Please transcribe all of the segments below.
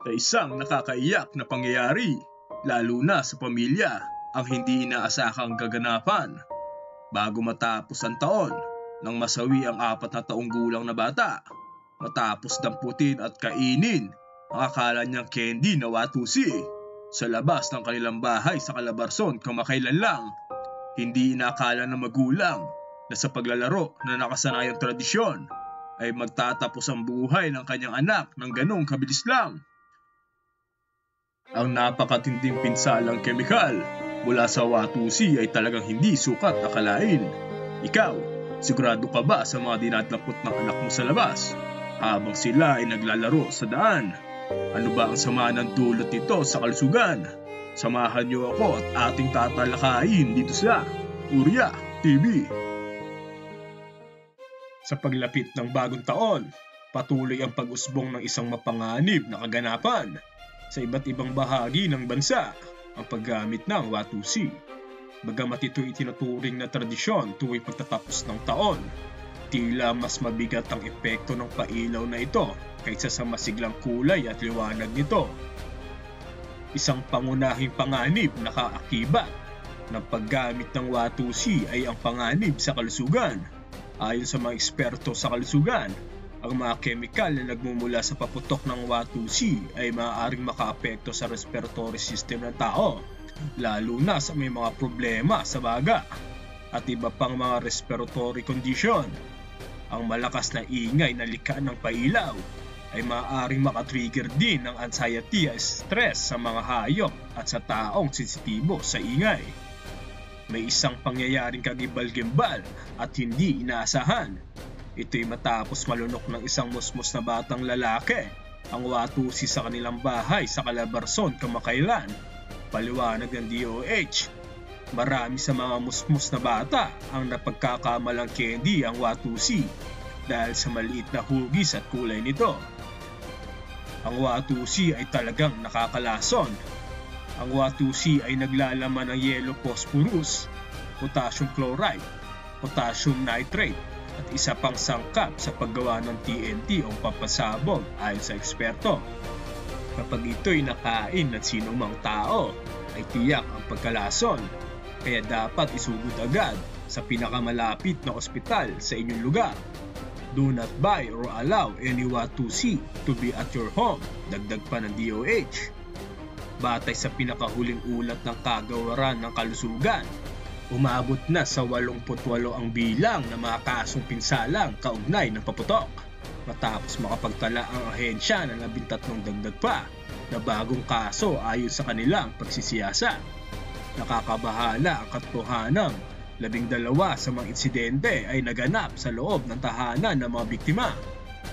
na isang nakakaiyak na pangyayari, lalo na sa pamilya, ang hindi inaasahang gaganapan. Bago matapos ang taon, nang masawi ang 4 na taong gulang na bata, matapos damputin at kainin ang akala niyang candy na Watusi sa labas ng kanilang bahay sa Calabarzon kamakailan lang. Hindi inakala ng magulang na sa paglalaro na nakasanayang tradisyon ay magtatapos ang buhay ng kanyang anak ng ganong kabilis lang. Ang napakatinding pinsalang kemikal mula sa Watusi ay talagang hindi sukat akalain. Ikaw, sigurado ka ba sa mga dinadampot ng anak mo sa labas habang sila ay naglalaro sa daan? Ano ba ang sama ng dulot nito sa kalusugan? Samahan niyo ako at ating tatalakayin dito sa Urya TV. Sa paglapit ng bagong taon, patuloy ang pag-usbong ng isang mapanganib na kaganapan sa iba't ibang bahagi ng bansa, ang paggamit ng Watusi. Bagamat ito'y itinuturing na tradisyon tuwing pagtatapos ng taon, tila mas mabigat ang epekto ng pailaw na ito kaysa sa masiglang kulay at liwanag nito. Isang pangunahing panganib na kaakibat ng paggamit ng Watusi ay ang panganib sa kalusugan. Ayon sa mga eksperto sa kalusugan, ang mga kemikal na nagmumula sa paputok ng Watusi ay maaaring makaapekto sa respiratory system ng tao, lalo na sa may mga problema sa baga at iba pang mga respiratory condition. Ang malakas na ingay na likha ng pailaw ay maaaring makatrigger din ng anxiety at stress sa mga hayop at sa taong sensitibo sa ingay. May isang pangyayaring kagibal-gimbal at hindi inaasahan. Ito'y matapos malunok ng isang musmos na batang lalaki ang Watusi sa kanilang bahay sa Calabarzon kamakailan. Paliwanag ng DOH, marami sa mga musmos na bata ang napagkakamalang candy ang Watusi dahil sa maliit na hugis at kulay nito. Ang Watusi ay talagang nakakalason. Ang Watusi ay naglalaman ng yellow phosphorus, potassium chloride, potassium nitrate, at isa pang sangkap sa paggawa ng TNT o pampasabog ayon sa eksperto. Kapag ito'y nakain ng sinumang tao, ay tiyak ang pagkalason, kaya dapat isugod agad sa pinakamalapit na ospital sa inyong lugar. Do not buy or allow any Watusi to be at your home, dagdag pa ng DOH. Batay sa pinakahuling ulat ng Kagawaran ng Kalusugan, umabot na sa 88 ang bilang ng mga kasong pinsalang kaugnay ng paputok, matapos makapagtala ang ahensya ng 13 dagdag pa na bagong kaso ayon sa kanilang pagsisiyasa. Nakakabahala ang katotohanang 12 sa mga insidente ay naganap sa loob ng tahanan ng mga biktima,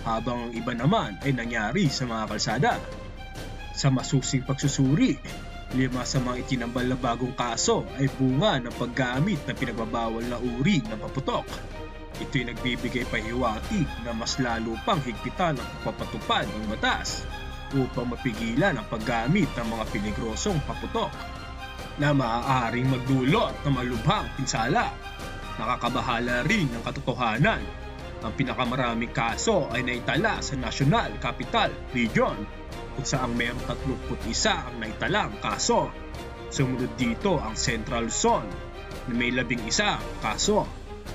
habang ang iba naman ay nangyari sa mga kalsada. Sa masusing pagsusuri, 5 sa mga itinambal na bagong kaso ay bunga ng paggamit ng pinagbabawal na uri ng paputok. Ito'y nagbibigay pahiwatig na mas lalo pang higpitan ang pagpapatupad ng batas upang mapigilan ang paggamit ng mga peligrosong paputok na maaaring magdulot ng malubhang pinsala. Nakakabahala rin ang katotohanan. Ang pinakamaraming kaso ay naitala sa National Capital Region, kung saan mayroong 31 ang naitalang kaso. Sumunod dito ang Central Luzon na may 11 kaso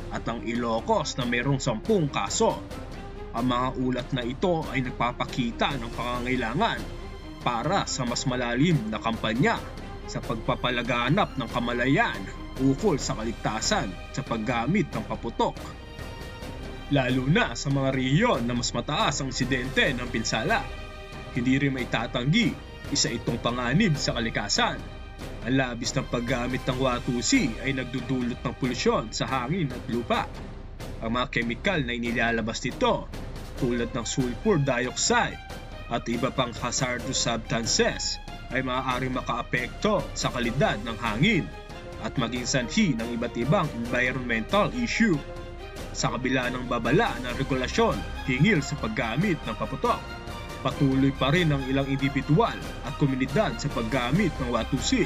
at ang Ilocos na mayroong 10 kaso. Ang mga ulat na ito ay nagpapakita ng pangangailangan para sa mas malalim na kampanya sa pagpapalaganap ng kamalayan ukol sa kaligtasan sa paggamit ng paputok, lalo na sa mga rehiyon na mas mataas ang insidente ng pinsala. Hindi rin may tatanggi, isa itong panganib sa kalikasan. Ang labis ng paggamit ng Watusi ay nagdudulot ng polusyon sa hangin at lupa. Ang mga kemikal na inilalabas nito, tulad ng sulfur dioxide at iba pang hazardous substances, ay maaaring makaapekto sa kalidad ng hangin at maging sanhi ng iba't ibang environmental issue. Sa kabila ng babala ng regulasyon hinggil sa paggamit ng paputok, patuloy pa rin ang ilang individual at komunidad sa paggamit ng Watusi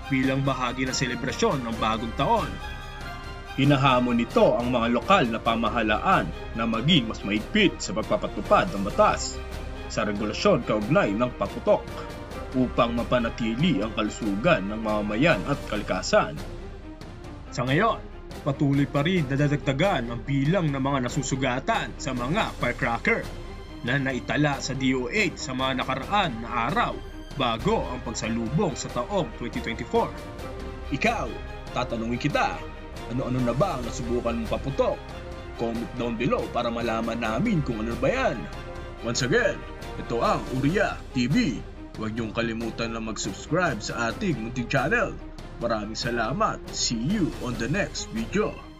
bilang bahagi ng selebrasyon ng bagong taon. Hinahamon nito ang mga lokal na pamahalaan na maging mas mahigpit sa pagpapatupad ng batas. sa regulasyon kaugnay ng paputok upang mapanatili ang kalusugan ng mamamayan at kalikasan. Sa ngayon, patuloy pa rin nadadagdagan ang bilang ng mga nasusugatan sa mga firecracker na naitala sa DOH sa mga nakaraan na araw bago ang pagsalubong sa taong 2024. Ikaw, tatanungin kita, ano-ano na ba ang nasubukan mong paputok? Comment down below para malaman namin kung ano ba yan. Once again, ito ang Uriah TV. Huwag niyong kalimutan na mag-subscribe sa ating munting channel. Maraming salamat. See you on the next video.